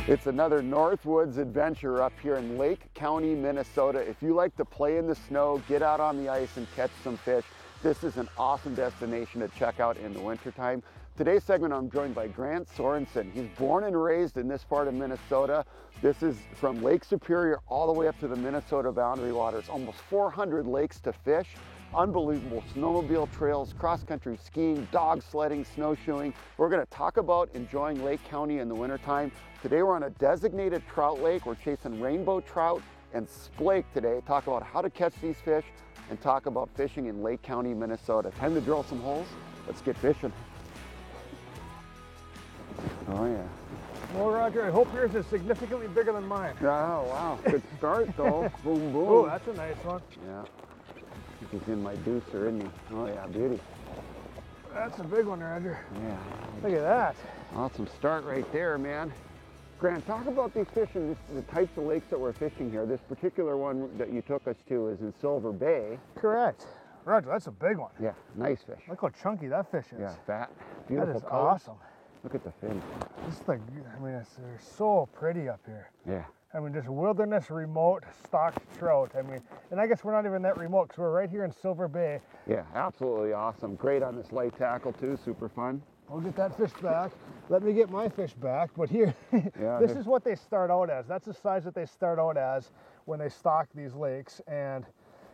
It's another Northwoods adventure up here in Lake County, Minnesota. If you like to play in the snow, get out on the ice and catch some fish, this is an awesome destination to check out in the wintertime. Today's segment, I'm joined by Grant Sorensen. He's born and raised in this part of Minnesota. This is from Lake Superior all the way up to the Minnesota boundary waters. Almost 400 lakes to fish. Unbelievable snowmobile trails, cross-country skiing, dog sledding, snowshoeing. We're going to talk about enjoying Lake County in the wintertime. Today we're on a designated trout lake. We're chasing rainbow trout and splake today. Talk about how to catch these fish and talk about fishing in Lake County, Minnesota. Time to drill some holes. Let's get fishing. Oh yeah. Well, Roger, I hope yours is significantly bigger than mine. Oh wow, good start though. Boom, boom. Oh, that's a nice one. Yeah. He's in my deucer, isn't he? Oh yeah, beauty. That's a big one, Roger. Yeah. Look at that. Awesome start right there, man. Grant, talk about these fish and the types of lakes that we're fishing here. This particular one that you took us to is in Silver Bay. Correct. Roger, that's a big one. Yeah, nice fish. Look how chunky that fish is. Yeah, fat. That Beautiful is colors. awesome. Look at the fin. This thing, I mean, they're so pretty up here. Yeah. I mean, just wilderness remote stocked trout. I mean, and I guess we're not even that remote because we're right here in Silver Bay. Yeah, absolutely awesome. Great on this light tackle too, super fun. I'll get that fish back. Let me get my fish back. But here, Yeah, this is what they start out as. That's the size that they start out as when they stock these lakes. And,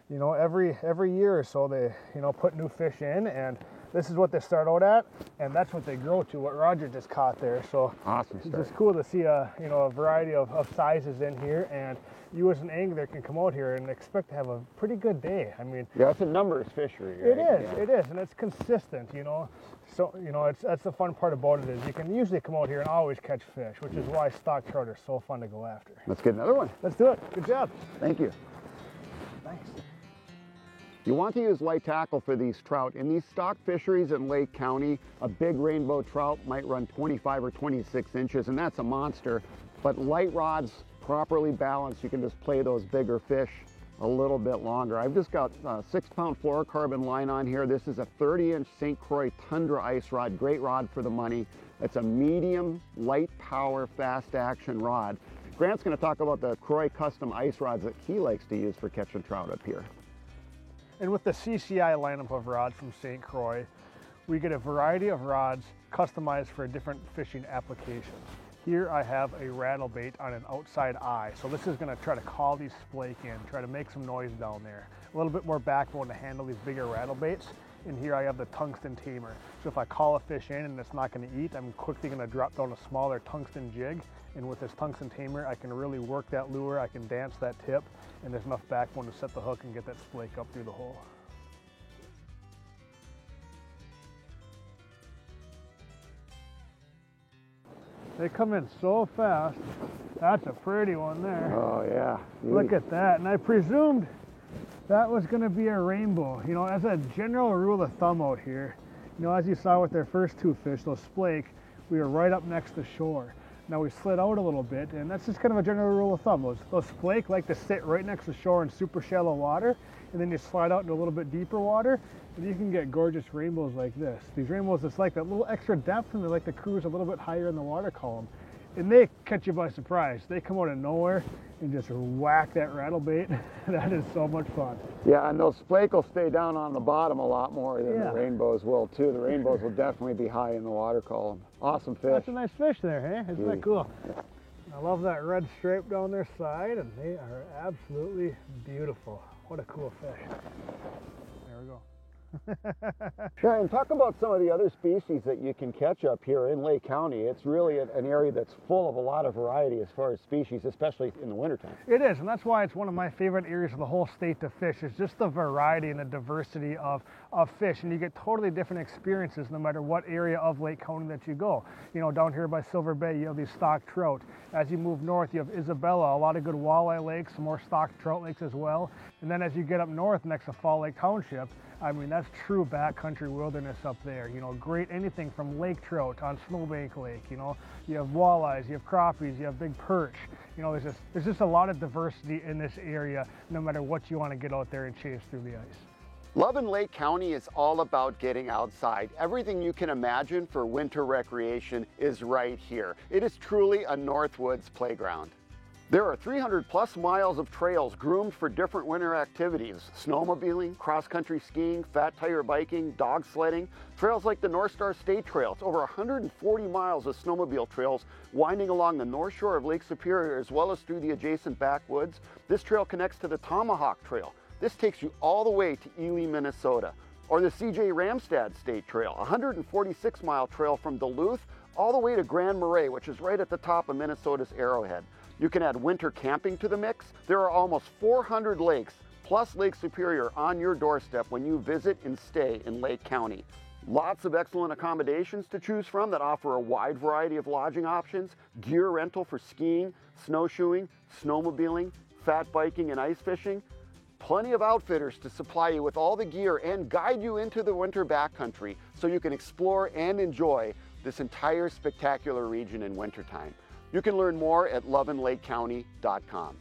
you know, every year or so they, you know, put new fish in, and this is what they start out at, and that's what they grow to, what Roger just caught there. So Awesome it's start. just cool to see a, you know, a variety of sizes in here, and you as an angler can come out here and expect to have a pretty good day. I mean, Yeah, it's a numbers fishery, it right? is, Yeah. it is, and it's consistent, you know. So, you know, that's the fun part about it is you can usually come out here and always catch fish, which is why stock trout are so fun to go after. Let's get another one. Let's do it. Good job. Thank you. Thanks. You want to use light tackle for these trout. In these stock fisheries in Lake County, a big rainbow trout might run 25 or 26 inches, and that's a monster. But light rods, properly balanced, you can just play those bigger fish a little bit longer. I've just got a 6-pound fluorocarbon line on here. This is a 30-inch St. Croix Tundra ice rod, great rod for the money. It's a medium, light power, fast action rod. Grant's gonna talk about the Croix custom ice rods that he likes to use for catching trout up here. And with the CCI lineup of rods from St. Croix, we get a variety of rods customized for different fishing applications. Here I have a rattle bait on an outside eye. So this is gonna try to call these splake in, try to make some noise down there. A little bit more backbone to handle these bigger rattle baits. And here I have the tungsten tamer. So if I call a fish in and it's not gonna eat, I'm quickly gonna drop down a smaller tungsten jig. And with this tungsten tamer, I can really work that lure, I can dance that tip, and there's enough backbone to set the hook and get that splake up through the hole. They come in so fast. That's a pretty one there. Oh yeah. Look at that. And I presumed that was going to be a rainbow. You know, as a general rule of thumb out here, you know, as you saw with their first two fish, those splake, we were right up next to shore. Now we slid out a little bit, and that's just kind of a general rule of thumb. Those splake like to sit right next to shore in super shallow water, and then you slide out into a little bit deeper water, and you can get gorgeous rainbows like this. These rainbows, it's like that little extra depth, and they like to cruise a little bit higher in the water column. And they catch you by surprise. They come out of nowhere and just whack that rattle bait. That is so much fun. Yeah, and those splake will stay down on the bottom a lot more than Yeah. the rainbows will too. The rainbows will definitely be high in the water column. Awesome fish. That's a nice fish there, hey? Isn't that cool? Yeah. I love that red stripe down their side, and they are absolutely beautiful. What a cool fish. There we go. Yeah, and talk about some of the other species that you can catch up here in Lake County. It's really an area that's full of a lot of variety as far as species, especially in the wintertime. It is, and that's why it's one of my favorite areas of the whole state to fish. It's just the variety and the diversity of fish, and you get totally different experiences no matter what area of Lake County that you go. You know, down here by Silver Bay, you have these stock trout. As you move north, you have Isabella, a lot of good walleye lakes, some more stock trout lakes as well. And then as you get up north next to Fall Lake Township, I mean, that's true backcountry wilderness up there. You know, great anything from lake trout on Snowbank Lake. You know, you have walleyes, you have crappies, you have big perch. You know, there's just a lot of diversity in this area, no matter what you want to get out there and chase through the ice. Loving Lake County is all about getting outside. Everything you can imagine for winter recreation is right here. It is truly a Northwoods playground. There are 300 plus miles of trails groomed for different winter activities: snowmobiling, cross-country skiing, fat tire biking, dog sledding, trails like the North Star State Trail. It's over 140 miles of snowmobile trails winding along the north shore of Lake Superior as well as through the adjacent backwoods. This trail connects to the Tomahawk Trail. This takes you all the way to Ely, Minnesota. Or the CJ Ramstad State Trail, a 146-mile trail from Duluth all the way to Grand Marais, which is right at the top of Minnesota's Arrowhead. You can add winter camping to the mix. There are almost 400 lakes plus Lake Superior on your doorstep when you visit and stay in Lake County. Lots of excellent accommodations to choose from that offer a wide variety of lodging options, gear rental for skiing, snowshoeing, snowmobiling, fat biking, and ice fishing. Plenty of outfitters to supply you with all the gear and guide you into the winter backcountry so you can explore and enjoy this entire spectacular region in wintertime. You can learn more at lovinlakecounty.com.